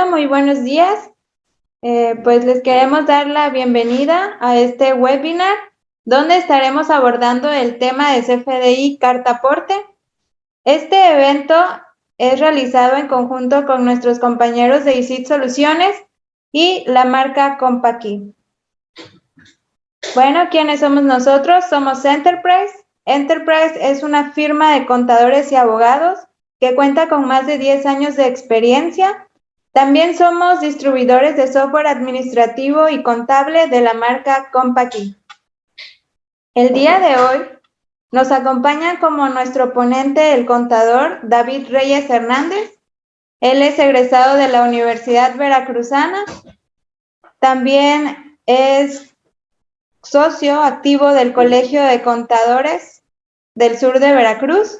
muy buenos días. Pues les queremos dar la bienvenida a este webinar donde estaremos abordando el tema de CFDI Carta Aporte. Este evento es realizado en conjunto con nuestros compañeros de ICIT Soluciones y la marca Compaqui. Bueno, ¿quiénes somos nosotros? Somos Enterprise. Enterprise es una firma de contadores y abogados que cuenta con más de 10 años de experiencia. También somos distribuidores de software administrativo y contable de la marca Compaqui. El día de hoy nos acompaña como nuestro ponente el contador David Reyes Hernández. Él es egresado de la Universidad Veracruzana. También es socio activo del Colegio de Contadores del Sur de Veracruz.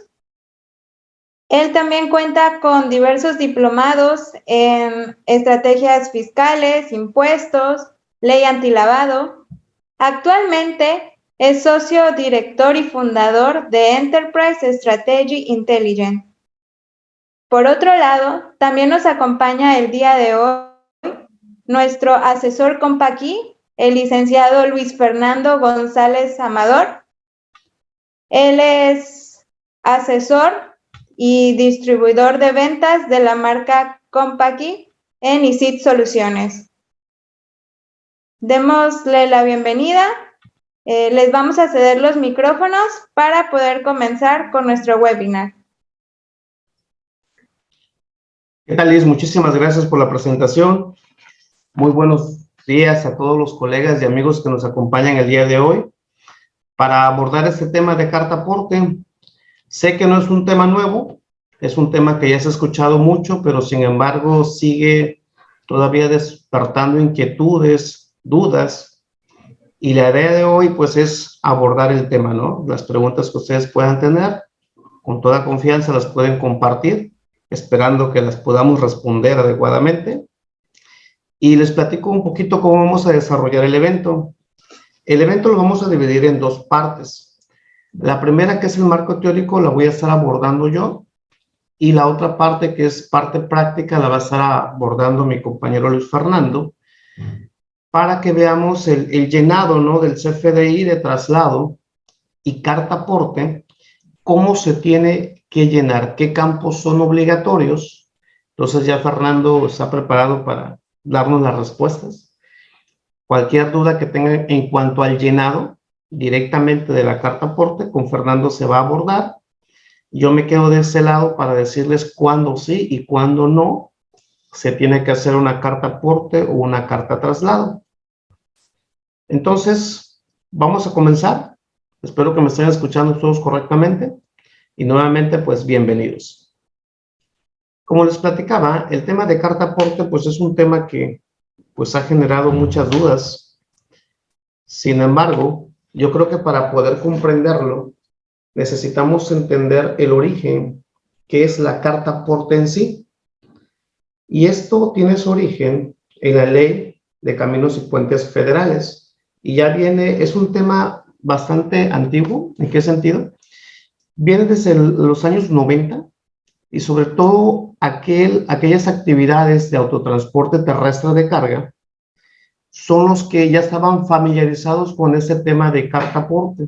Él también cuenta con diversos diplomados en estrategias fiscales, impuestos, ley antilavado. Actualmente es socio director y fundador de Enterprise Strategy Intelligence. Por otro lado, también nos acompaña el día de hoy nuestro asesor Compaqui, el licenciado Luis Fernando González Amador. Él es asesor y distribuidor de ventas de la marca Compaqui en ICIT Soluciones. Démosle la bienvenida. Les vamos a ceder los micrófonos para poder comenzar con nuestro webinar. ¿Qué tal, Liz? Muchísimas gracias por la presentación. Muy buenos días a todos los colegas y amigos que nos acompañan el día de hoy para abordar este tema de carta aporte. Sé que no es un tema nuevo, es un tema que ya se ha escuchado mucho, pero sin embargo sigue todavía despertando inquietudes, dudas, y la idea de hoy pues es abordar el tema, ¿no? Las preguntas que ustedes puedan tener, con toda confianza las pueden compartir, esperando que las podamos responder adecuadamente. Y les platico un poquito cómo vamos a desarrollar el evento. El evento lo vamos a dividir en dos partes. La primera, que es el marco teórico, la voy a estar abordando yo, y la otra parte, que es parte práctica, la va a estar abordando mi compañero Luis Fernando, para que veamos el llenado, ¿no?, del CFDI de traslado y carta aporte, cómo se tiene que llenar, qué campos son obligatorios. Entonces ya Fernando está preparado para darnos las respuestas. Cualquier duda que tengan en cuanto al llenado directamente de la carta aporte, con Fernando se va a abordar. Yo me quedo de ese lado para decirles cuándo sí y cuándo no se tiene que hacer una carta aporte o una carta traslado. Entonces, vamos a comenzar. Espero que me estén escuchando todos correctamente. Y nuevamente, pues, bienvenidos. Como les platicaba, el tema de carta aporte, pues, es un tema que, pues, ha generado muchas dudas. Sin embargo, yo creo que para poder comprenderlo, necesitamos entender el origen, que es la carta aporte en sí. Y esto tiene su origen en la Ley de Caminos y Puentes Federales. Y ya viene, es un tema bastante antiguo. ¿En qué sentido? Viene desde los años 90 y sobre todo aquellas actividades de autotransporte terrestre de carga son los que ya estaban familiarizados con ese tema de carta aporte.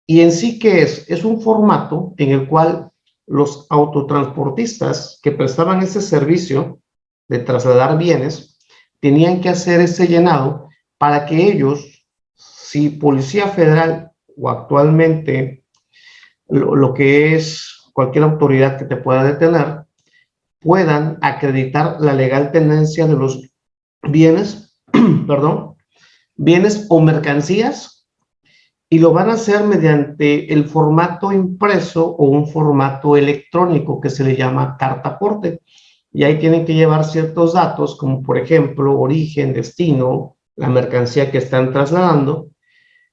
Y en sí, ¿qué es? Es un formato en el cual los autotransportistas que prestaban ese servicio de trasladar bienes tenían que hacer ese llenado para que ellos, si Policía Federal o actualmente lo que es cualquier autoridad que te pueda detener, puedan acreditar la legal tenencia de los bienes, perdón, bienes o mercancías, y lo van a hacer mediante el formato impreso o un formato electrónico que se le llama carta aporte. Y ahí tienen que llevar ciertos datos, como por ejemplo, origen, destino, la mercancía que están trasladando.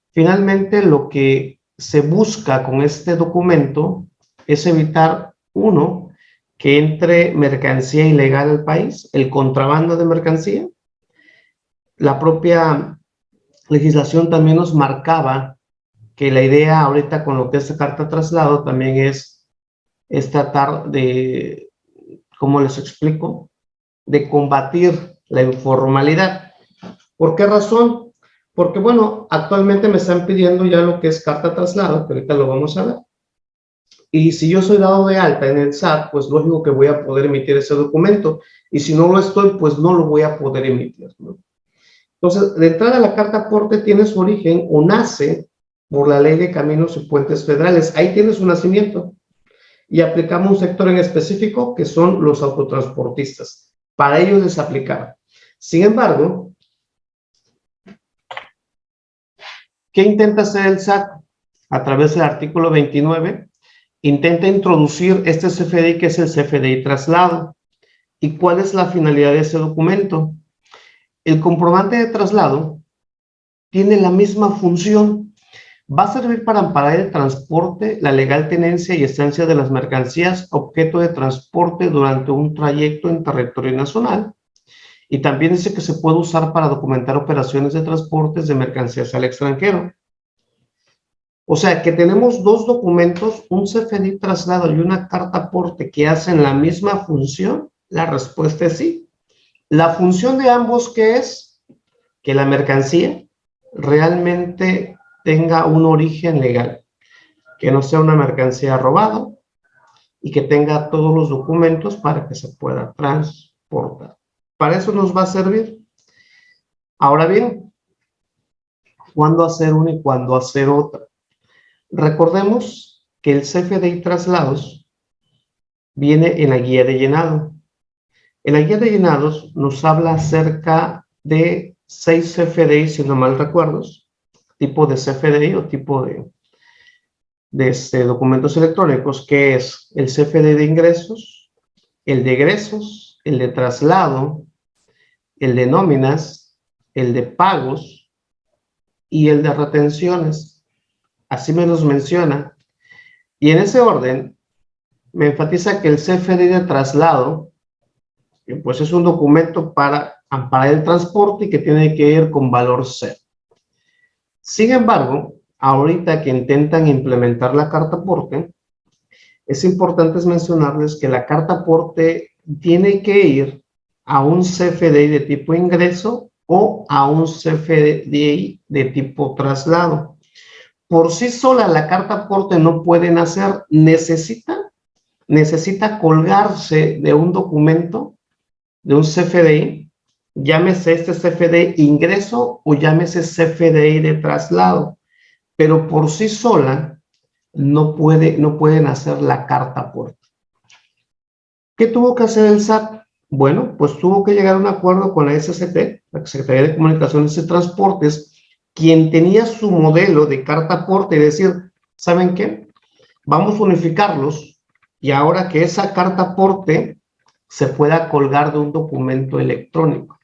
Finalmente, lo que se busca con este documento es evitar, uno, que entre mercancía ilegal al país, el contrabando de mercancía. La propia legislación también nos marcaba que la idea ahorita con lo que es carta traslado también es tratar de como les explico, de combatir la informalidad. ¿Por qué razón? Porque, bueno, actualmente me están pidiendo ya lo que es carta traslado, que ahorita lo vamos a ver. Y si yo soy dado de alta en el SAT, pues lógico que voy a poder emitir ese documento. Y si no lo estoy, pues no lo voy a poder emitir, ¿no? Entonces, de entrada, la carta aporte tiene su origen o nace por la Ley de Caminos y Puentes Federales. Ahí tiene su nacimiento. Y aplicamos un sector en específico que son los autotransportistas. Para ellos les aplicaba. Sin embargo, ¿qué intenta hacer el SAT? A través del artículo 29, intenta introducir este CFDI, que es el CFDI traslado. ¿Y cuál es la finalidad de ese documento? El comprobante de traslado tiene la misma función. Va a servir para amparar el transporte, la legal tenencia y estancia de las mercancías objeto de transporte durante un trayecto en territorio nacional. Y también dice que se puede usar para documentar operaciones de transportes de mercancías al extranjero. O sea, que tenemos dos documentos, un CFDI traslado y una carta aporte que hacen la misma función. La respuesta es sí. La función de ambos, ¿qué es? Que la mercancía realmente tenga un origen legal, que no sea una mercancía robada y que tenga todos los documentos para que se pueda transportar. Para eso nos va a servir. Ahora bien, ¿cuándo hacer una y cuándo hacer otra? Recordemos que el CFDI traslados viene en la guía de llenado. En la guía de llenados nos habla acerca de 6 CFDI, si no mal recuerdo, tipo de CFDI o tipo de documentos electrónicos, que es el CFDI de ingresos, el de egresos, el de traslado, el de nóminas, el de pagos y el de retenciones. Así me los menciona. Y en ese orden, me enfatiza que el CFDI de traslado, pues es un documento para amparar el transporte y que tiene que ir con valor cero. Sin embargo, ahorita que intentan implementar la carta aporte, es importante mencionarles que la carta aporte tiene que ir a un CFDI de tipo ingreso o a un CFDI de tipo traslado. Por sí sola la carta aporte no puede nacer, necesita colgarse de un documento, de un CFDI, llámese este CFDI ingreso o llámese CFDI de traslado, pero por sí sola no pueden hacer la carta aporte. ¿Qué tuvo que hacer el SAT? Bueno, pues tuvo que llegar a un acuerdo con la SCT, la Secretaría de Comunicaciones y Transportes, quien tenía su modelo de carta aporte y decir, ¿saben qué? Vamos a unificarlos y ahora que esa carta aporte se pueda colgar de un documento electrónico.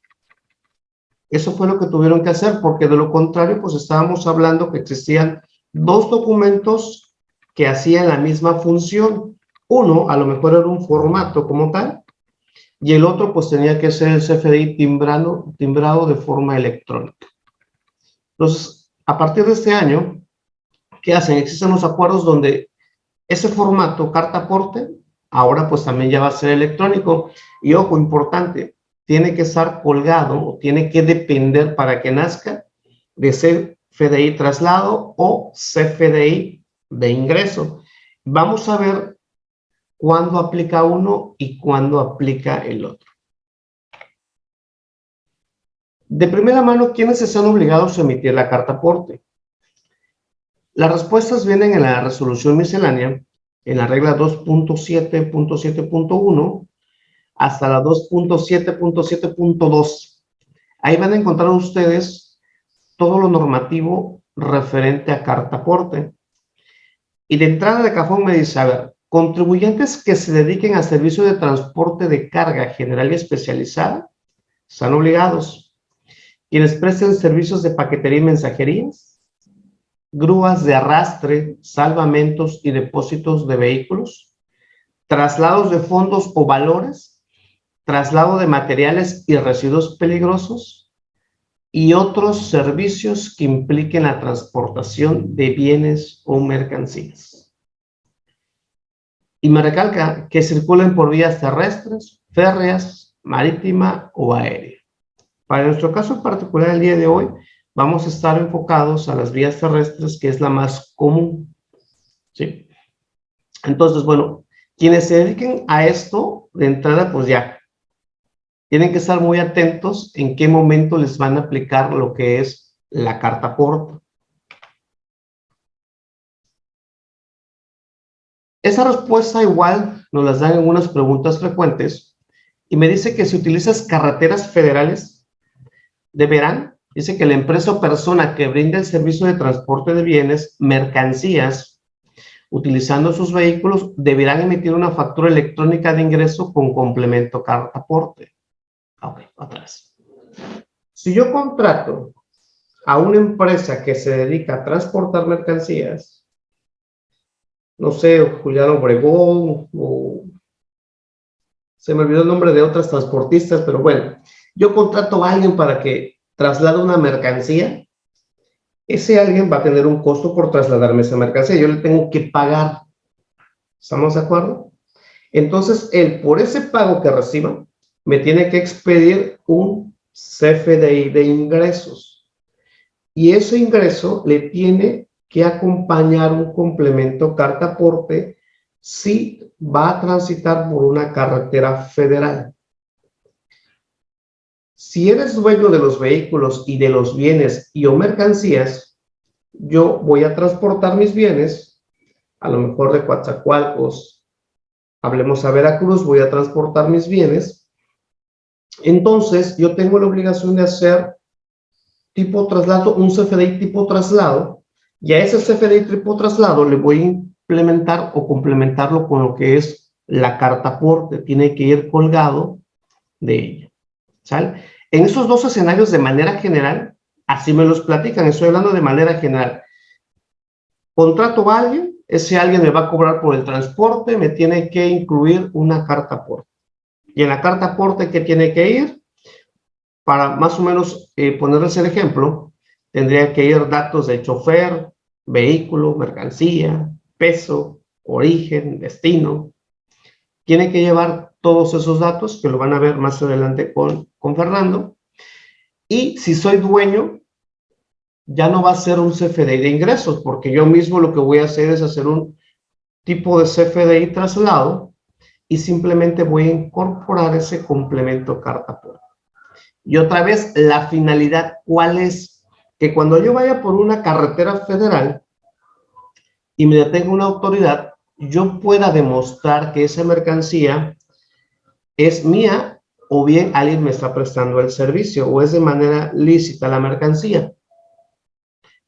Eso fue lo que tuvieron que hacer, porque de lo contrario, pues estábamos hablando que existían dos documentos que hacían la misma función. Uno, a lo mejor era un formato como tal, y el otro, pues tenía que ser el CFDI timbrado de forma electrónica. Entonces, a partir de este año, ¿qué hacen? Existen los acuerdos donde ese formato, carta aporte, ahora pues también ya va a ser electrónico. Y ojo, importante, tiene que estar colgado o tiene que depender para que nazca de CFDI traslado o CFDI de ingreso. Vamos a ver cuándo aplica uno y cuándo aplica el otro. De primera mano, ¿quiénes están obligados a emitir la carta aporte? Las respuestas vienen en la resolución miscelánea, en la regla 2.7.7.1 hasta la 2.7.7.2. Ahí van a encontrar ustedes todo lo normativo referente a carta aporte. Y de entrada de cajón me dice, a ver, contribuyentes que se dediquen a servicio de transporte de carga general y especializada están obligados. Quienes presten servicios de paquetería y mensajerías, grúas de arrastre, salvamentos y depósitos de vehículos, traslados de fondos o valores, traslado de materiales y residuos peligrosos y otros servicios que impliquen la transportación de bienes o mercancías. Y me recalca que circulen por vías terrestres, férreas, marítima o aérea. Para nuestro caso en particular, el día de hoy, vamos a estar enfocados a las vías terrestres, que es la más común, ¿sí? Entonces, bueno, quienes se dediquen a esto, de entrada, pues ya, tienen que estar muy atentos en qué momento les van a aplicar lo que es la carta aporte. Esa respuesta igual nos las dan en unas preguntas frecuentes y me dice que si utilizas carreteras federales, deberán, dice que la empresa o persona que brinda el servicio de transporte de bienes, mercancías, utilizando sus vehículos, deberán emitir una factura electrónica de ingreso con complemento carta aporte. Ok, otra vez. Si yo contrato a una empresa que se dedica a transportar mercancías, no sé, Julián Obregón, o se me olvidó el nombre de otras transportistas, pero bueno, yo contrato a alguien para que traslade una mercancía, ese alguien va a tener un costo por trasladarme esa mercancía, yo le tengo que pagar, ¿estamos de acuerdo? Entonces, él, por ese pago que reciba, me tiene que expedir un CFDI de ingresos, y ese ingreso le tiene que acompañar un complemento carta aporte si va a transitar por una carretera federal. Si eres dueño de los vehículos y de los bienes y o mercancías, yo voy a transportar mis bienes, a lo mejor de Coatzacoalcos, hablemos a Veracruz, voy a transportar mis bienes, entonces yo tengo la obligación de hacer tipo traslado, un CFDI tipo traslado, y a ese CFDI tipo traslado le voy a implementar o complementarlo con lo que es la carta aporte, tiene que ir colgado de ella, ¿sale? En esos dos escenarios de manera general, así me los platican, estoy hablando de manera general. Contrato a alguien, ese alguien me va a cobrar por el transporte, me tiene que incluir una carta aporte. Y en la carta aporte, ¿qué tiene que ir? Para más o menos ponerles el ejemplo, tendría que ir datos de chofer, vehículo, mercancía, peso, origen, destino. Tiene que llevar todos esos datos, que lo van a ver más adelante con Fernando. Y si soy dueño, ya no va a ser un CFDI de ingresos, porque yo mismo lo que voy a hacer es hacer un tipo de CFDI traslado y simplemente voy a incorporar ese complemento carta aporte. Y otra vez, la finalidad, ¿cuál es? Que cuando yo vaya por una carretera federal y me detenga una autoridad, yo pueda demostrar que esa mercancía es mía o bien alguien me está prestando el servicio o es de manera lícita la mercancía.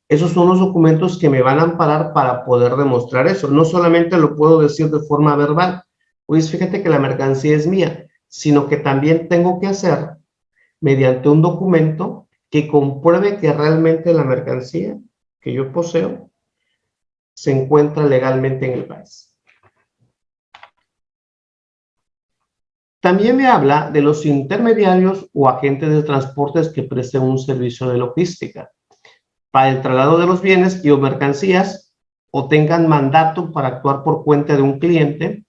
Esos son los documentos que me van a amparar para poder demostrar eso. No solamente lo puedo decir de forma verbal, pues fíjate que la mercancía es mía, sino que también tengo que hacer mediante un documento que compruebe que realmente la mercancía que yo poseo se encuentra legalmente en el país. También me habla de los intermediarios o agentes de transportes que presten un servicio de logística para el traslado de los bienes y o mercancías o tengan mandato para actuar por cuenta de un cliente.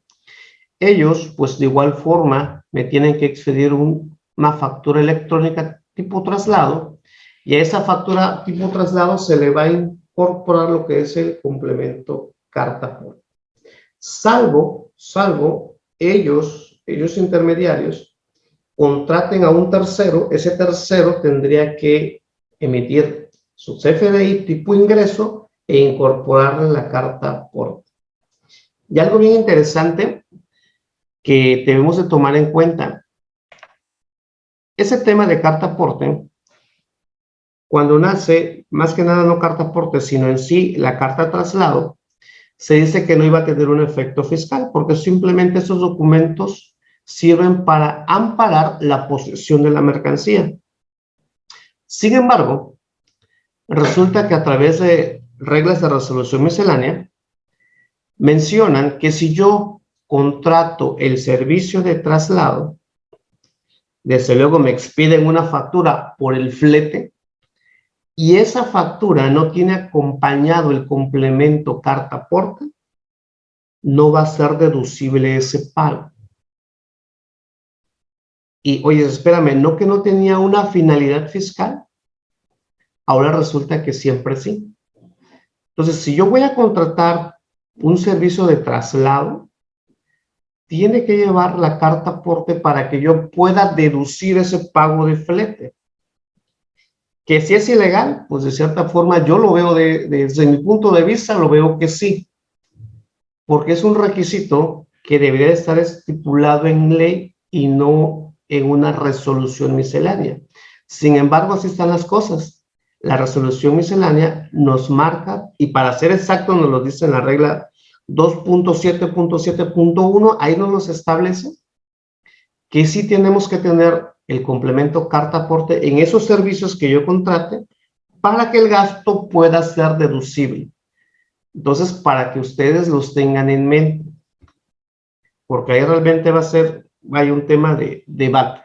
Ellos, pues de igual forma, me tienen que expedir una factura electrónica tipo traslado y a esa factura tipo traslado se le va a incorporar lo que es el complemento carta aporte. Salvo ellos intermediarios contraten a un tercero, ese tercero tendría que emitir su CFDI tipo ingreso e incorporarle la carta aporte. Y algo bien interesante que debemos de tomar en cuenta, ese tema de carta aporte, cuando nace, más que nada no carta aporte, sino en sí la carta traslado, se dice que no iba a tener un efecto fiscal, porque simplemente esos documentos sirven para amparar la posesión de la mercancía. Sin embargo, resulta que a través de reglas de resolución miscelánea, mencionan que si yo contrato el servicio de traslado, desde luego me expiden una factura por el flete y esa factura no tiene acompañado el complemento carta aporte, no va a ser deducible ese pago. Y, oye, espérame, ¿no que no tenía una finalidad fiscal? Ahora resulta que siempre sí. Entonces, si yo voy a contratar un servicio de traslado, tiene que llevar la carta aporte para que yo pueda deducir ese pago de flete. Que si es ilegal, pues de cierta forma yo lo veo desde mi punto de vista, lo veo que sí. Porque es un requisito que debería estar estipulado en ley y no en una resolución miscelánea. Sin embargo, así están las cosas. La resolución miscelánea nos marca, y para ser exacto nos lo dice en la regla 2.7.7.1, ahí nos los establece, que sí tenemos que tener el complemento carta aporte en esos servicios que yo contrate para que el gasto pueda ser deducible. Entonces, para que ustedes los tengan en mente, porque ahí realmente hay un tema de debate.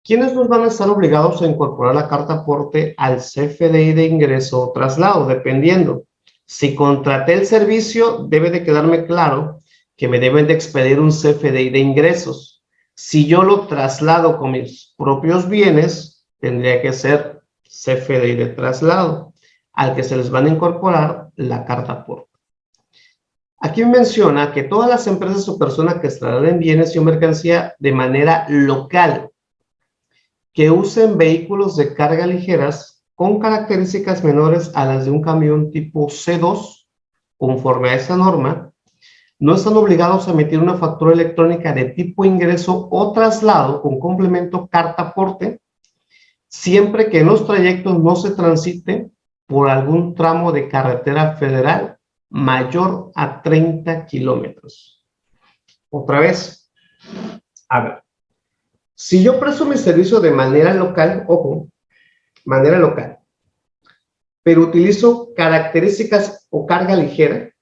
¿Quiénes nos van a estar obligados a incorporar la carta aporte al CFDI de ingreso o traslado? Dependiendo. Si contraté el servicio, debe de quedarme claro que me deben de expedir un CFDI de ingresos. Si yo lo traslado con mis propios bienes, tendría que ser CFDI de traslado, al que se les van a incorporar la carta aporte. Aquí menciona que todas las empresas o personas que trasladen bienes y mercancía de manera local, que usen vehículos de carga ligeras con características menores a las de un camión tipo C2, conforme a esa norma, no están obligados a emitir una factura electrónica de tipo ingreso o traslado con complemento carta aporte, siempre que en los trayectos no se transite por algún tramo de carretera federal mayor a 30 kilómetros. Otra vez, a ver, si yo presto mi servicio de manera local, ojo, manera local, pero utilizo características o carga ligera,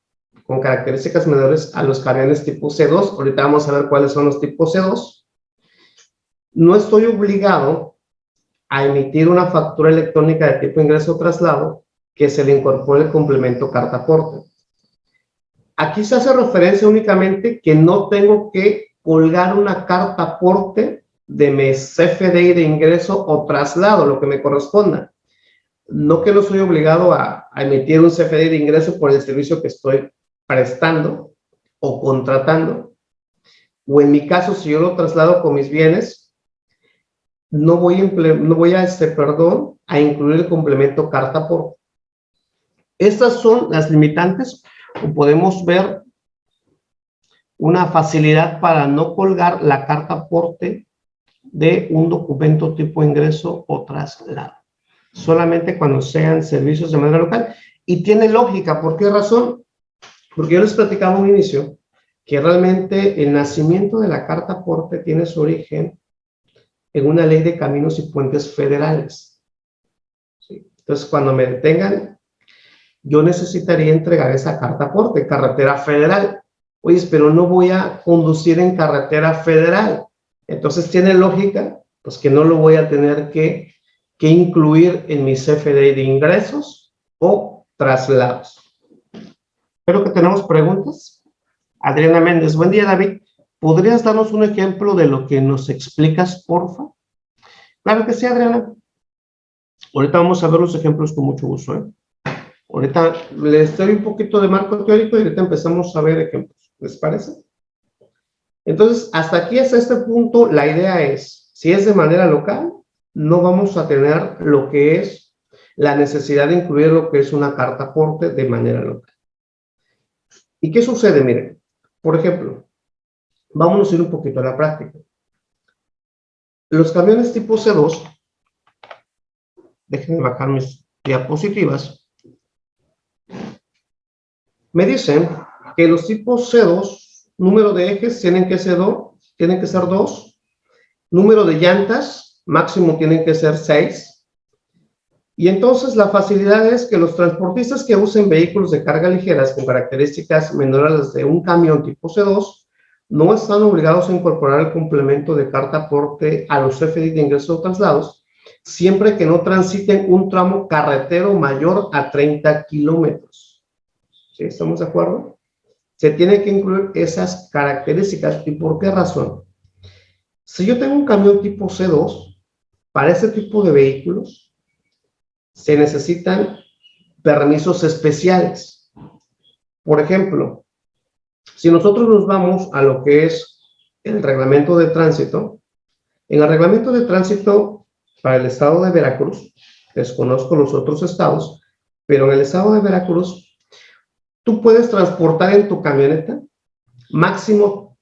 con características menores a los camiones tipo C2, ahorita vamos a ver cuáles son los tipos C2, no estoy obligado a emitir una factura electrónica de tipo ingreso o traslado que se le incorpore el complemento carta aporte. Aquí se hace referencia únicamente que no tengo que colgar una carta aporte de mi CFDI de ingreso o traslado, lo que me corresponda. No que no soy obligado a emitir un CFDI de ingreso por el servicio que estoy prestando o contratando. O en mi caso, si yo lo traslado con mis bienes, no voy a incluir el complemento carta aporte. Estas son las limitantes, o podemos ver una facilidad para no colgar la carta aporte de un documento tipo ingreso o traslado, solamente cuando sean servicios de manera local. Y tiene lógica. ¿Por qué razón? Porque yo les platicaba un inicio que realmente el nacimiento de la carta aporte tiene su origen en una ley de caminos y puentes federales. ¿Sí? Entonces, cuando me detengan, yo necesitaría entregar esa carta aporte, carretera federal. Oye, pero no voy a conducir en carretera federal. Entonces, tiene lógica, pues que no lo voy a tener que incluir en mi CFDI de ingresos o traslados. Espero que tenemos preguntas. Adriana Méndez, buen día, David. ¿Podrías darnos un ejemplo de lo que nos explicas, porfa? Claro que sí, Adriana. Ahorita vamos a ver los ejemplos con mucho gusto, ¿eh? Ahorita les doy un poquito de marco teórico y ahorita empezamos a ver ejemplos. ¿Les parece? Entonces, hasta aquí, hasta este punto, la idea es, si es de manera local, no vamos a tener lo que es la necesidad de incluir lo que es una carta aporte de manera local. ¿Y qué sucede? Miren, por ejemplo, vamos a ir un poquito a la práctica. Los camiones tipo C2, déjenme bajar mis diapositivas, me dicen que los tipos C2, número de ejes tienen que ser 2, número de llantas máximo tienen que ser 6, y entonces la facilidad es que los transportistas que usen vehículos de carga ligeras con características menores a las de un camión tipo C2 no están obligados a incorporar el complemento de carta aporte a los CFDI de ingresos o traslados, siempre que no transiten un tramo carretero mayor a 30 kilómetros. ¿Sí? ¿Estamos de acuerdo? Se tiene que incluir esas características. ¿Y por qué razón? Si yo tengo un camión tipo C2, para ese tipo de vehículos se necesitan permisos especiales. Por ejemplo, si nosotros nos vamos a lo que es el reglamento de tránsito, en el reglamento de tránsito para el estado de Veracruz, desconozco los otros estados, pero en el estado de Veracruz, tú puedes transportar en tu camioneta máximo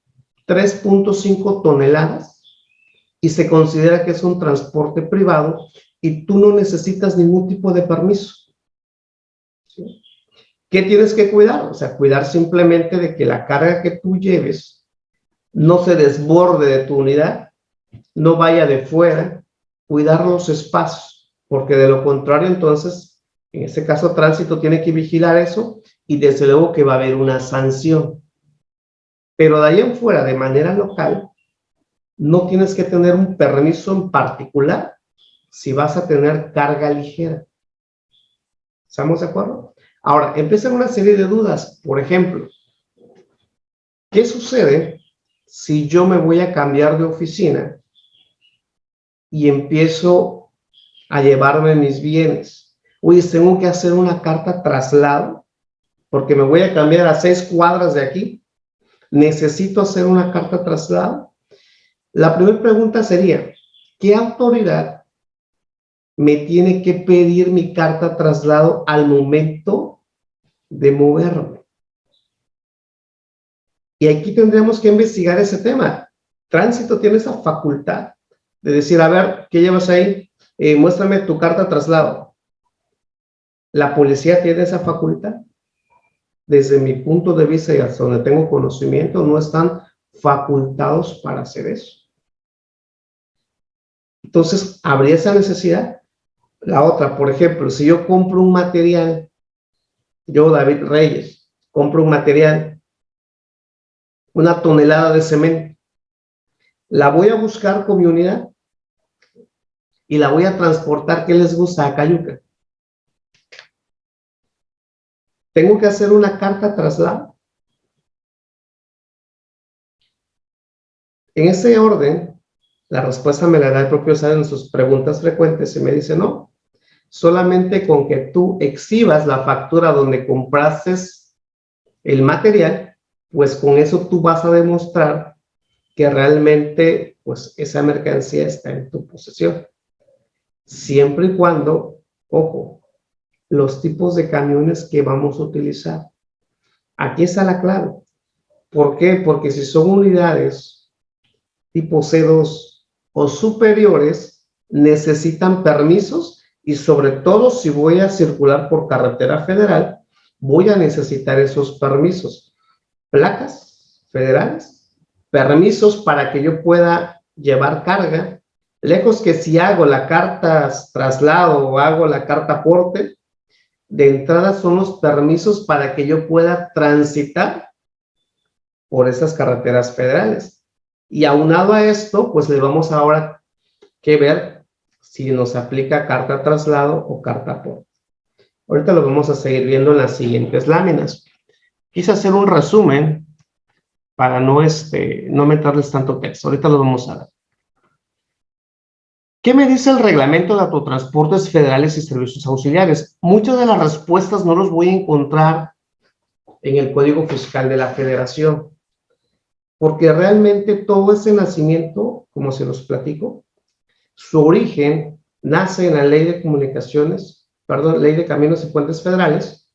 3.5 toneladas y se considera que es un transporte privado y tú no necesitas ningún tipo de permiso. ¿Sí? ¿Qué tienes que cuidar? O sea, cuidar simplemente de que la carga que tú lleves no se desborde de tu unidad, no vaya de fuera, cuidar los espacios, porque de lo contrario, entonces, en este caso, tránsito tiene que vigilar eso y desde luego que va a haber una sanción. Pero de ahí en fuera, de manera local, no tienes que tener un permiso en particular si vas a tener carga ligera. ¿Estamos de acuerdo? Ahora, empiezan una serie de dudas. Por ejemplo, ¿qué sucede si yo me voy a cambiar de oficina y empiezo a llevarme mis bienes? Oye, tengo que hacer una carta traslado porque me voy a cambiar a 6 cuadras de aquí. ¿Necesito hacer una carta traslado? La primera pregunta sería, ¿qué autoridad me tiene que pedir mi carta traslado al momento de moverme? Y aquí tendríamos que investigar ese tema. Tránsito tiene esa facultad de decir, a ver, ¿qué llevas ahí? Muéstrame tu carta traslado. ¿La policía tiene esa facultad? Desde mi punto de vista y hasta donde tengo conocimiento, no están facultados para hacer eso. Entonces, ¿habría esa necesidad? La otra, por ejemplo, si yo compro un material, yo, David Reyes, compro un material, una tonelada de cemento, la voy a buscar con mi unidad y la voy a transportar, ¿qué les gusta? A Cayuca. ¿Tengo que hacer una carta traslado? En ese orden, la respuesta me la da el propio SAT en sus preguntas frecuentes y me dice, no, solamente con que tú exhibas la factura donde compraste el material, pues con eso tú vas a demostrar que realmente pues esa mercancía está en tu posesión. Siempre y cuando, ojo, los tipos de camiones que vamos a utilizar. Aquí está la clave. ¿Por qué? Porque si son unidades tipo C2 o superiores, necesitan permisos y sobre todo si voy a circular por carretera federal, voy a necesitar esos permisos. Placas federales, permisos para que yo pueda llevar carga, lejos que si hago la carta traslado o hago la carta aporte, de entrada son los permisos para que yo pueda transitar por esas carreteras federales. Y aunado a esto, pues le vamos ahora que ver si nos aplica carta traslado o carta aporte. Ahorita lo vamos a seguir viendo en las siguientes láminas. Quise hacer un resumen para no meterles tanto texto. Ahorita lo vamos a ver. ¿Qué me dice el reglamento de autotransportes federales y servicios auxiliares? Muchas de las respuestas no los voy a encontrar en el Código Fiscal de la Federación, porque realmente todo ese nacimiento, como se los platico, su origen nace en la Ley de Comunicaciones, Ley de Caminos y Puentes Federales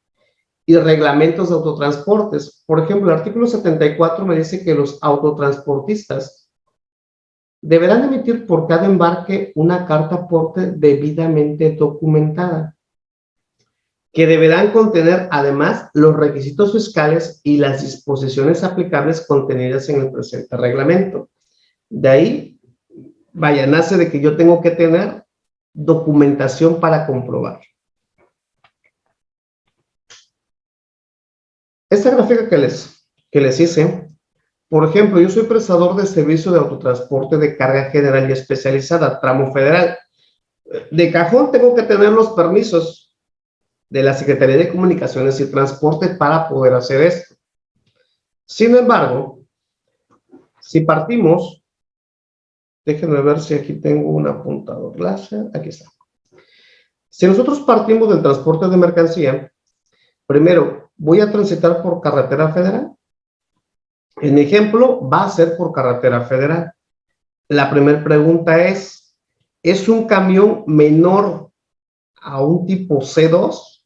y reglamentos de autotransportes. Por ejemplo, el artículo 74 me dice que los autotransportistas deberán emitir por cada embarque una carta aporte debidamente documentada, que deberán contener además los requisitos fiscales y las disposiciones aplicables contenidas en el presente reglamento. De ahí, vaya, nace de que yo tengo que tener documentación para comprobar. Esta gráfica que les hice, por ejemplo, yo soy prestador de servicio de autotransporte de carga general y especializada, tramo federal. De cajón tengo que tener los permisos de la Secretaría de Comunicaciones y Transporte para poder hacer esto. Sin embargo, si partimos, déjenme ver si aquí tengo un apuntador láser, aquí está. Si nosotros partimos del transporte de mercancía, primero, voy a transitar por carretera federal. En mi ejemplo, va a ser por carretera federal. La primera pregunta ¿es un camión menor a un tipo C2?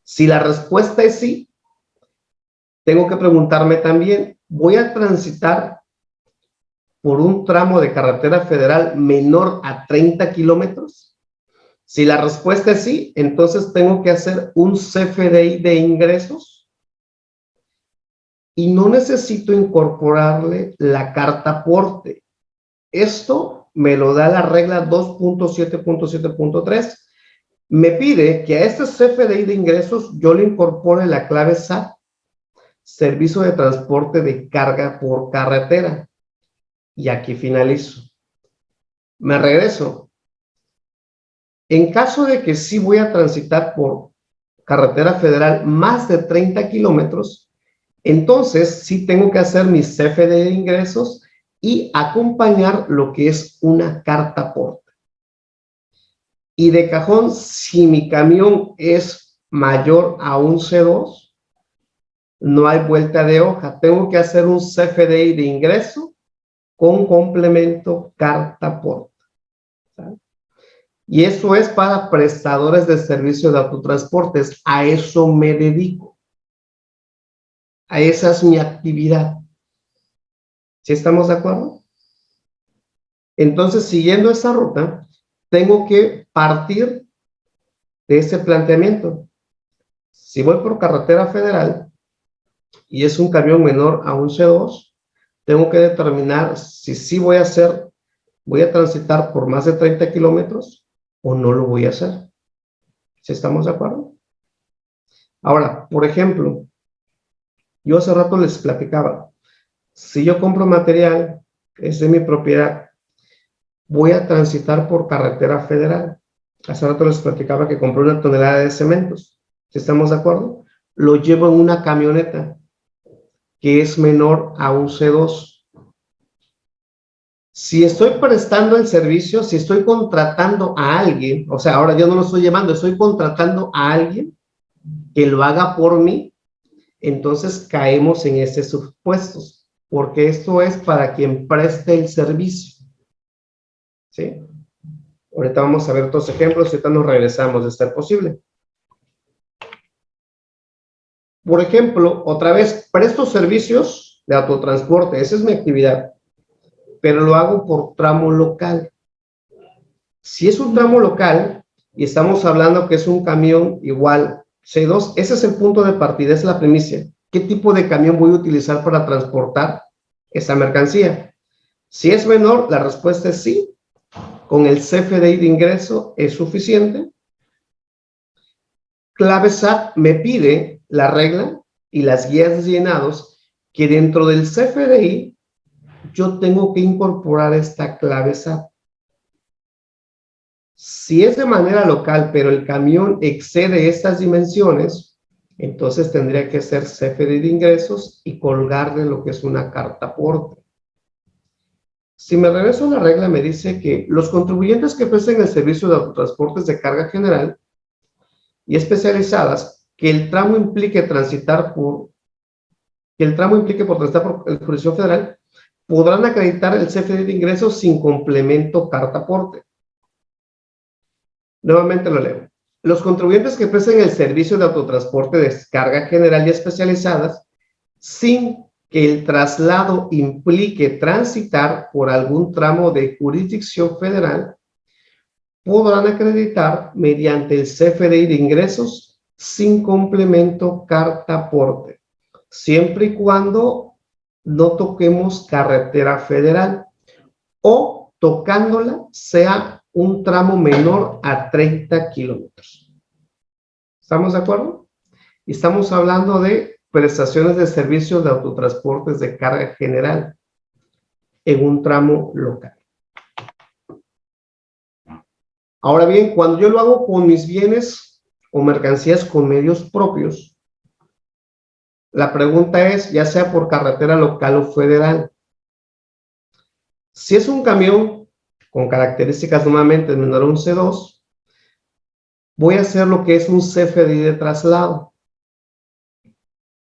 Si la respuesta es sí, tengo que preguntarme también, ¿voy a transitar por un tramo de carretera federal menor a 30 kilómetros? Si la respuesta es sí, entonces tengo que hacer un CFDI de ingresos y no necesito incorporarle la carta aporte. Esto me lo da la regla 2.7.7.3. Me pide que a este CFDI de ingresos yo le incorpore la clave SAT, Servicio de Transporte de Carga por Carretera. Y aquí finalizo. Me regreso. En caso de que sí voy a transitar por carretera federal más de 30 kilómetros, entonces sí tengo que hacer mi CFDI de ingresos y acompañar lo que es una carta aporte. Y de cajón, si mi camión es mayor a un C2, no hay vuelta de hoja. Tengo que hacer un CFDI de ingreso con complemento carta aporte. ¿Sabes? Y eso es para prestadores de servicios de autotransportes. A eso me dedico. A esa es mi actividad. ¿Sí estamos de acuerdo? Entonces, siguiendo esa ruta, tengo que partir de ese planteamiento. Si voy por carretera federal y es un camión menor a un C2, tengo que determinar si sí voy a transitar por más de 30 kilómetros o no lo voy a hacer. ¿Sí estamos de acuerdo? Ahora, por ejemplo, yo hace rato les platicaba, si yo compro material, es de mi propiedad, voy a transitar por carretera federal. Hace rato les platicaba que compré una tonelada de cementos. ¿Sí estamos de acuerdo? Lo llevo en una camioneta que es menor a un C2. Si estoy prestando el servicio, si estoy contratando a alguien, o sea, ahora yo no lo estoy llevando, estoy contratando a alguien que lo haga por mí, entonces caemos en estos supuestos, porque esto es para quien preste el servicio. ¿Sí? Ahorita vamos a ver otros ejemplos y ahorita nos regresamos de ser posible. Por ejemplo, otra vez, presto servicios de autotransporte, esa es mi actividad, pero lo hago por tramo local. Si es un tramo local y estamos hablando que es un camión igual C2, ese es el punto de partida, es la primicia. ¿Qué tipo de camión voy a utilizar para transportar esa mercancía? Si es menor, la respuesta es sí. Con el CFDI de ingreso es suficiente. Clave SAT me pide la regla y las guías de llenados que dentro del CFDI yo tengo que incorporar esta clave SAT. Si es de manera local, pero el camión excede estas dimensiones, entonces tendría que ser CFDI de ingresos y colgarle lo que es una carta aporte. Si me regreso a la regla, me dice que los contribuyentes que presten el servicio de autotransportes de carga general y especializadas, que el tramo implique por transitar por el jurisdicción federal, podrán acreditar el CFDI de ingresos sin complemento carta aporte. Nuevamente lo leo. Los contribuyentes que presten el servicio de autotransporte de carga general y especializadas, sin que el traslado implique transitar por algún tramo de jurisdicción federal, podrán acreditar mediante el CFDI de ingresos sin complemento carta aporte, siempre y cuando no toquemos carretera federal o tocándola sea un tramo menor a 30 kilómetros. ¿Estamos de acuerdo? Y estamos hablando de prestaciones de servicios de autotransportes de carga general en un tramo local. Ahora bien, cuando yo lo hago con mis bienes o mercancías con medios propios, la pregunta es, ya sea por carretera local o federal, si es un camión con características nuevamente menor a un C2, voy a hacer lo que es un CFDI de traslado.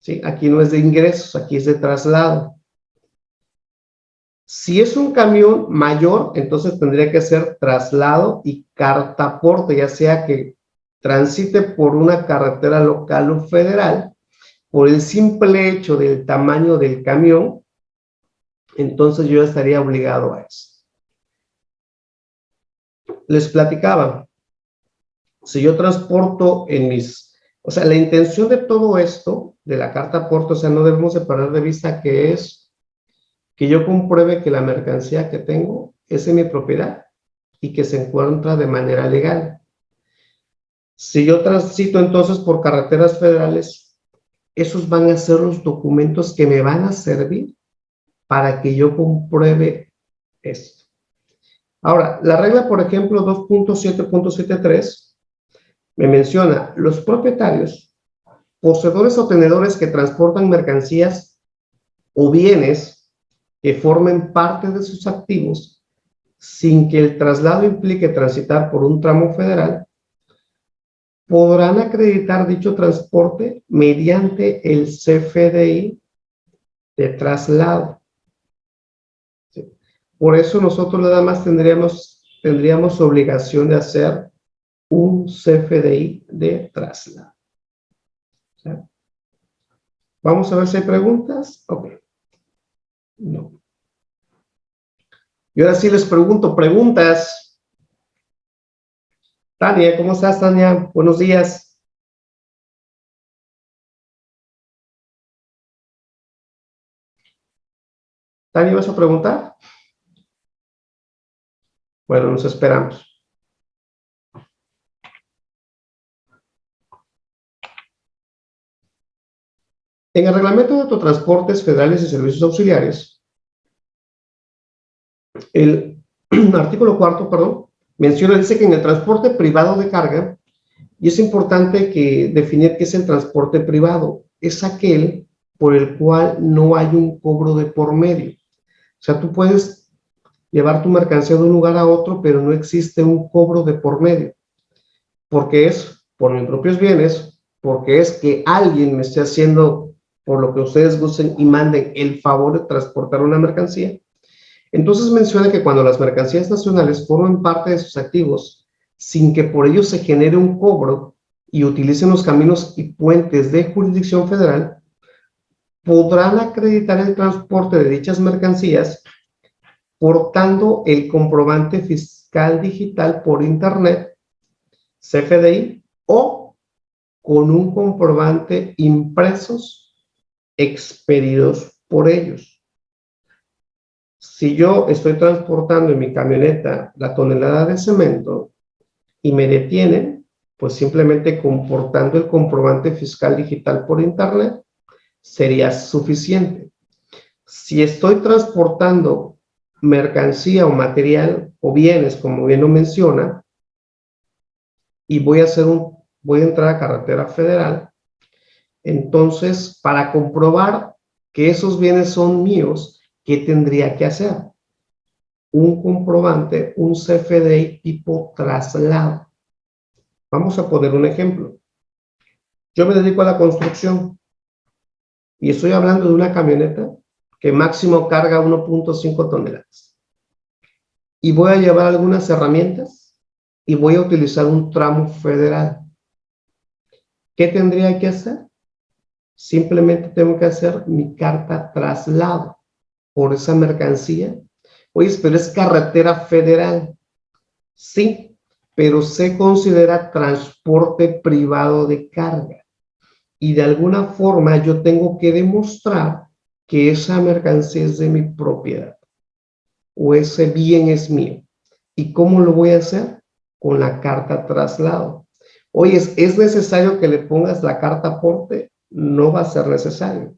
¿Sí? Aquí no es de ingresos, aquí es de traslado. Si es un camión mayor, entonces tendría que ser traslado y cartaporte, ya sea que transite por una carretera local o federal, por el simple hecho del tamaño del camión, entonces yo estaría obligado a eso. Les platicaba, si yo transporto en mis, o sea, la intención de todo esto, de la carta aporte, o sea, no debemos de perder de vista que es que yo compruebe que la mercancía que tengo es de mi propiedad y que se encuentra de manera legal. Si yo transito entonces por carreteras federales, esos van a ser los documentos que me van a servir para que yo compruebe esto. Ahora, la regla, por ejemplo, 2.7.73 me menciona los propietarios, poseedores o tenedores que transportan mercancías o bienes que formen parte de sus activos sin que el traslado implique transitar por un tramo federal, podrán acreditar dicho transporte mediante el CFDI de traslado. ¿Sí? Por eso nosotros nada más tendríamos obligación de hacer un CFDI de traslado. ¿Sí? Vamos a ver si hay preguntas. Ok. No. Y ahora sí les pregunto, preguntas. Tania, ¿cómo estás, Tania? Buenos días. Tania, ¿vas a preguntar? Bueno, nos esperamos. En el Reglamento de Autotransportes Federales y Servicios Auxiliares, el artículo 4, perdón, dice que en el transporte privado de carga, y es importante que definir qué es el transporte privado, es aquel por el cual no hay un cobro de por medio. O sea, tú puedes llevar tu mercancía de un lugar a otro, pero no existe un cobro de por medio, porque es por mis propios bienes, porque es que alguien me esté haciendo, por lo que ustedes gusten y manden, el favor de transportar una mercancía. Entonces menciona que cuando las mercancías nacionales forman parte de sus activos, sin que por ello se genere un cobro y utilicen los caminos y puentes de jurisdicción federal, podrán acreditar el transporte de dichas mercancías portando el comprobante fiscal digital por internet, CFDI, o con un comprobante impresos expedidos por ellos. Si yo estoy transportando en mi camioneta la tonelada de cemento y me detienen, pues simplemente comportando el comprobante fiscal digital por internet sería suficiente. Si estoy transportando mercancía o material o bienes, como bien lo menciona, y voy a entrar a carretera federal, entonces para comprobar que esos bienes son míos, ¿qué tendría que hacer? Un comprobante, un CFDI tipo traslado. Vamos a poner un ejemplo. Yo me dedico a la construcción y estoy hablando de una camioneta que máximo carga 1.5 toneladas. Y voy a llevar algunas herramientas y voy a utilizar un tramo federal. ¿Qué tendría que hacer? Simplemente tengo que hacer mi carta traslado por esa mercancía. Oye, pero es carretera federal. Sí, pero se considera transporte privado de carga. Y de alguna forma yo tengo que demostrar que esa mercancía es de mi propiedad o ese bien es mío. ¿Y cómo lo voy a hacer? Con la carta traslado. Oye, ¿es necesario que le pongas la carta aporte? No va a ser necesario.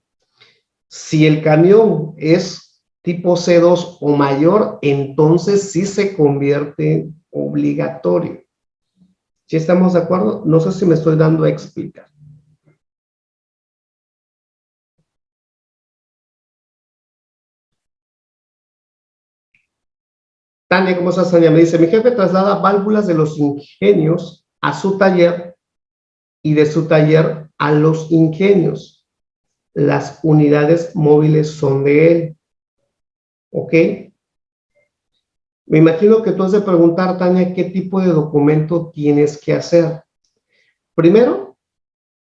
Si el camión es tipo C2 o mayor, entonces sí se convierte en obligatorio. ¿Sí estamos de acuerdo? No sé si me estoy dando a explicar. Tania, ¿cómo estás, Tania? Me dice, mi jefe traslada válvulas de los ingenios a su taller y de su taller a los ingenios. Las unidades móviles son de él. ¿Ok? Me imagino que tú has de preguntar, Tania, qué tipo de documento tienes que hacer. Primero,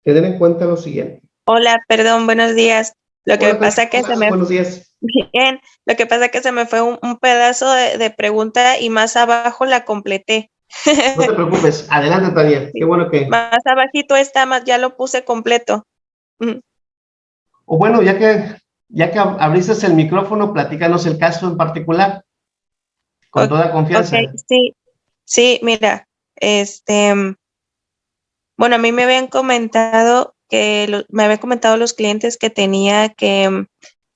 tener en cuenta lo siguiente. Hola, perdón, buenos días. Lo que Hola, Tania, pasa que ¿cómo se estás? me Buenos días. bien, lo que pasa que se me fue un pedazo de pregunta y más abajo la completé. No te preocupes. Adelante, Tania. Qué Sí, bueno que... más abajito está, más ya lo puse completo. Ujú. O bueno, ya que abriste el micrófono, platícanos el caso en particular, con O- toda Ok, confianza. sí, sí, mira, bueno, a mí me habían comentado me habían comentado los clientes que tenía que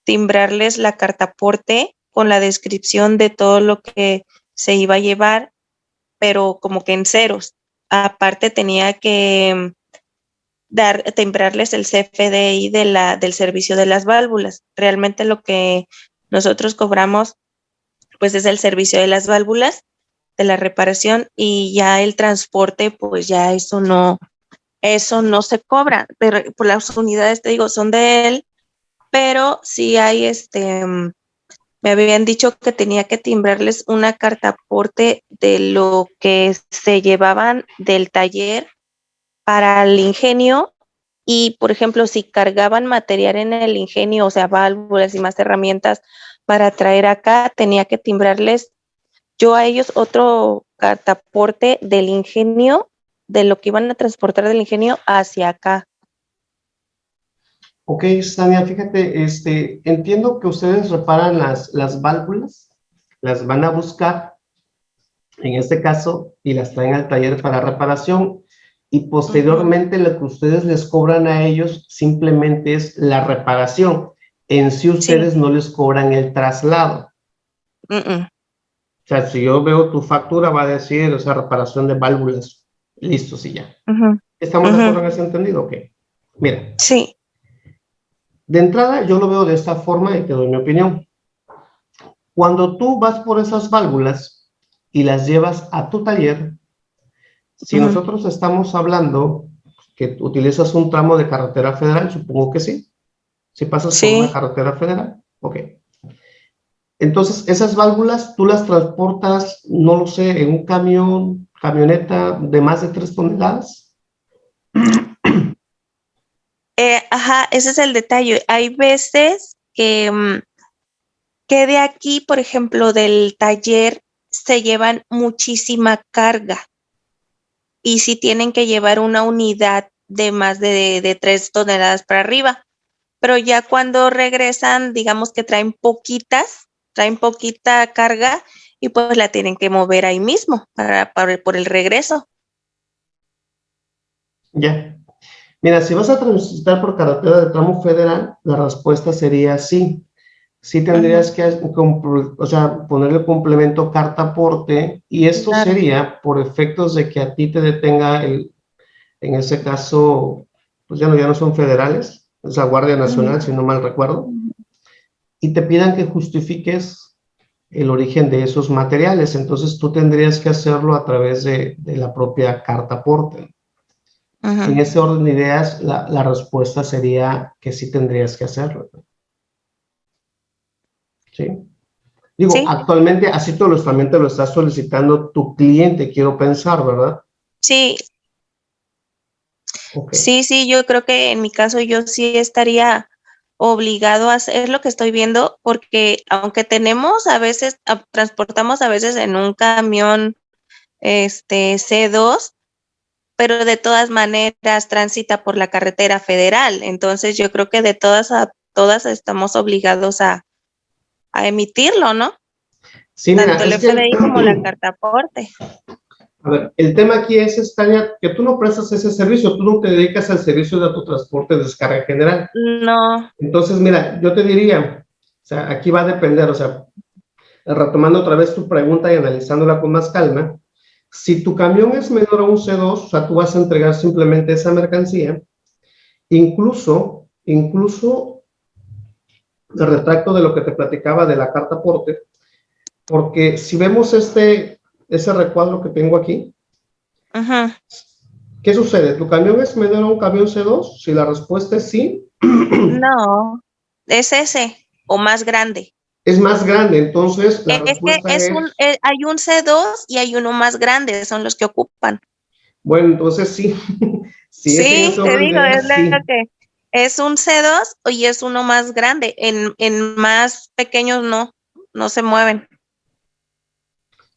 timbrarles la cartaporte con la descripción de todo lo que se iba a llevar, pero como que en ceros. Aparte tenía que timbrarles el CFDI del servicio de las válvulas. Realmente lo que nosotros cobramos pues es el servicio de las válvulas, de la reparación, y ya el transporte, pues ya eso no se cobra. Pero por las unidades, te digo, son de él, pero sí hay me habían dicho que tenía que timbrarles una carta aporte de lo que se llevaban del taller para el ingenio, y, por ejemplo, si cargaban material en el ingenio, o sea, válvulas y más herramientas para traer acá, tenía que timbrarles yo a ellos otro cartaporte del ingenio, de lo que iban a transportar del ingenio hacia acá. Ok, Tania, fíjate, entiendo que ustedes reparan las válvulas, las van a buscar, en este caso, y las traen al taller para reparación, y posteriormente lo que ustedes les cobran a ellos simplemente es la reparación. En sí Sí. ustedes no les cobran el traslado. Mm. O sea, si yo veo tu factura, va a decir, o sea, reparación de válvulas. Listo, sí, ya. Ujú, ¿Estamos de ujú. acuerdo en ese entendido? Ok. Mira, Sí. de entrada yo lo veo de esta forma y te doy mi opinión. Cuando tú vas por esas válvulas y las llevas a tu taller, si Ujú. nosotros estamos hablando que utilizas un tramo de carretera federal, supongo que sí. Si pasas por una Sí. carretera federal, ok. Entonces, esas válvulas tú las transportas, no lo sé, en un camión, camioneta de más de 3 toneladas. Ajá, ese es el detalle. Hay veces que de aquí, por ejemplo, del taller, se llevan muchísima carga, y si tienen que llevar una unidad de más de 3 toneladas para arriba. Pero ya cuando regresan, digamos que traen poquita carga, y pues la tienen que mover ahí mismo por el regreso. Ya. Mira, si vas a transitar por carretera de tramo federal, la respuesta sería sí. Sí Ujú. tendrías que, o sea, ponerle complemento carta aporte, y esto Claro. sería por efectos de que a ti te detenga en ese caso, pues ya no son federales, es la Guardia Ujú. Nacional, si no mal recuerdo, Ujú. y te pidan que justifiques el origen de esos materiales. Entonces tú tendrías que hacerlo a través de la propia carta aporte. En Ujú. ese orden de ideas, la respuesta sería que sí tendrías que hacerlo, ¿sí? Digo, Sí, actualmente así también te lo está solicitando tu cliente, quiero pensar, ¿verdad? sí, Ok. sí, yo creo que en mi caso yo sí estaría obligado a hacer lo que estoy viendo, porque aunque tenemos a veces, transportamos a veces en un camión C2, pero de todas maneras transita por la carretera federal. Entonces yo creo que de todas a todas estamos obligados a emitirlo, ¿no? Sí, mira, Tanto el es que, FDI como la carta aporte. a ver, el tema aquí es, Tania, que tú no prestas ese servicio, tú no te dedicas al servicio de autotransporte de descarga general. No. Entonces, mira, yo te diría, o sea, aquí va a depender, o sea, retomando otra vez tu pregunta y analizándola con más calma, Si tu camión es menor a un C2, o sea, tú vas a entregar simplemente esa mercancía, incluso, el retracto de lo que te platicaba de la carta aporte, porque si vemos ese recuadro que tengo aquí, Ajá. ¿qué sucede? ¿Tu camión es menor a un camión C2? Si la respuesta es sí, No, es ese o más grande. es más grande, entonces la Es que respuesta es, hay un C2 y hay uno más grande, son los que ocupan. bueno, entonces sí, si es en Sí, ese te orden de digo, es ideas, lo sí. que es un C2 y es uno más grande. En más pequeños no se mueven.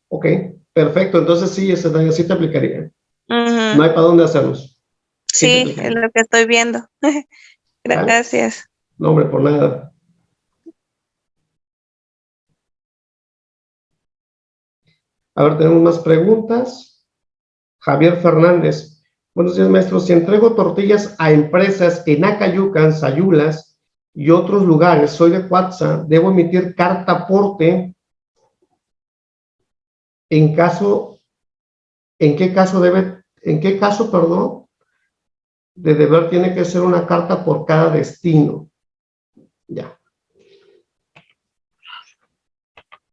Ok, perfecto, entonces sí, sí te aplicaría. No Ujú. hay para dónde hacerlos. Sí te Sí, es aplicaría. lo que estoy viendo. ¿Vale? Gracias. No, hombre, por nada. A ver, tenemos más preguntas. Javier Fernández. Buenos días, maestro. Si entrego tortillas a empresas en Acayucan, Sayulas y otros lugares, soy de Cuatza, ¿debo emitir carta aporte? En caso, en qué caso, perdón, de deber tiene que ser una carta por cada destino? Ya.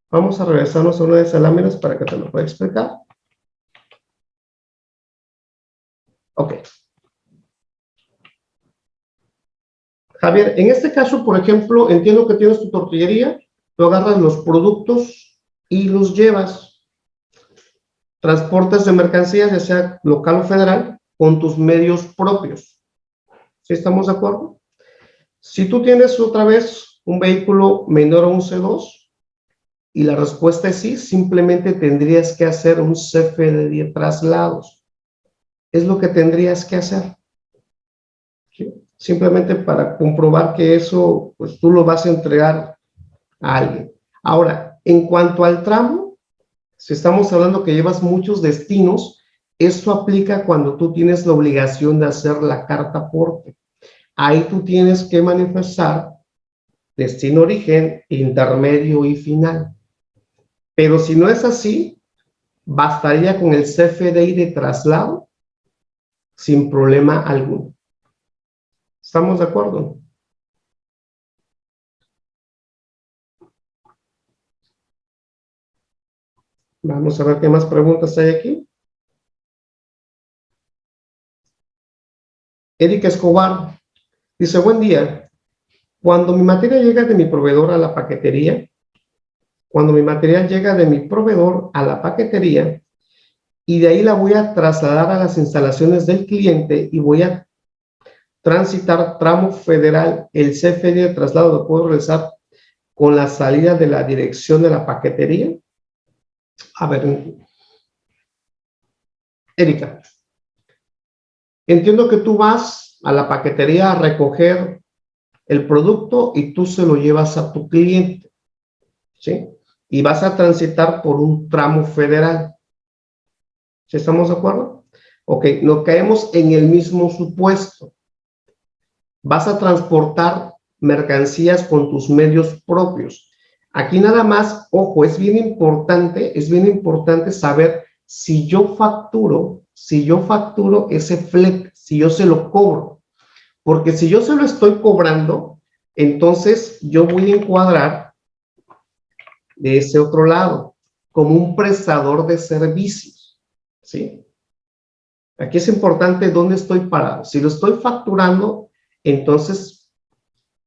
Vamos a regresarnos a una de esas láminas para que te lo pueda explicar. Ok. Javier, en este caso, por ejemplo, entiendo que tienes tu tortillería, tú agarras los productos y los llevas, transportes de mercancías, ya sea local o federal, con tus medios propios. ¿Sí estamos de acuerdo? Si tú tienes otra vez un vehículo menor a un C2 y la respuesta es sí, simplemente tendrías que hacer un CFD de traslados. Es lo que tendrías que hacer. ¿Sí? Simplemente para comprobar que eso, pues tú lo vas a entregar a alguien. Ahora, en cuanto al tramo, si estamos hablando que llevas muchos destinos, eso aplica cuando tú tienes la obligación de hacer la carta aporte. Ahí tú tienes que manifestar destino, origen, intermedio y final. Pero si no es así, bastaría con el CFDI de traslado sin problema alguno. ¿Estamos de acuerdo? Vamos a ver qué más preguntas hay aquí. Erika Escobar dice, buen día. Cuando mi materia llega de mi proveedor a la paquetería, cuando mi material llega de mi proveedor a la paquetería y de ahí la voy a trasladar a las instalaciones del cliente y voy a transitar tramo federal, el CFD de traslado lo puedo realizar con la salida de la dirección de la paquetería. A ver, Erika, entiendo que tú vas a la paquetería a recoger el producto y tú se lo llevas a tu cliente, ¿sí? Y vas a transitar por un tramo federal. ¿Sí estamos de acuerdo? Ok, nos caemos en el mismo supuesto. Vas a transportar mercancías con tus medios propios. Aquí nada más, ojo, es bien importante saber si yo facturo ese flete, si yo se lo cobro. Porque si yo se lo estoy cobrando, entonces yo voy a encuadrar de ese otro lado como un prestador de servicios, ¿sí? Aquí es importante dónde estoy parado. Si lo estoy facturando, entonces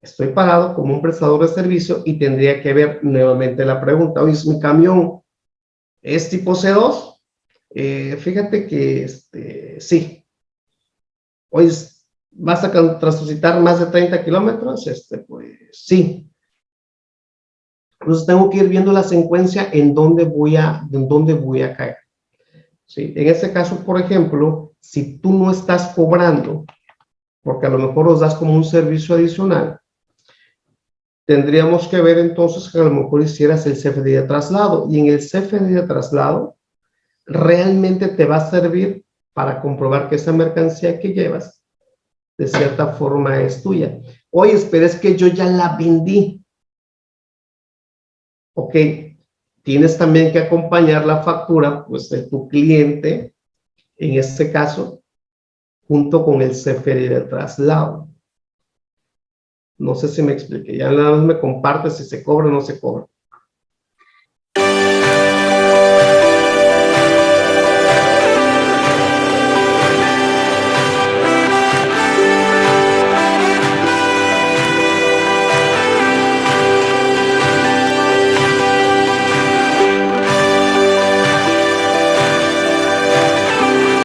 estoy parado como un prestador de servicio y tendría que ver nuevamente la pregunta. Oye, ¿mi camión es tipo C2? Fíjate que sí. Oye, ¿vas a transitar más de 30 kilómetros? Pues sí. Entonces tengo que ir viendo la secuencia en dónde voy a caer. ¿Sí? En este caso, por ejemplo, si tú no estás cobrando, porque a lo mejor los das como un servicio adicional, tendríamos que ver entonces que a lo mejor hicieras el CFDI de traslado, y en el CFDI de traslado realmente te va a servir para comprobar que esa mercancía que llevas de cierta forma es tuya. Oye, pero es que yo ya la vendí. Ok, tienes también que acompañar la factura, pues, de tu cliente, en este caso, junto con el CFDI de traslado. No sé si me expliqué, ya nada más me comparte si se cobra o no se cobra.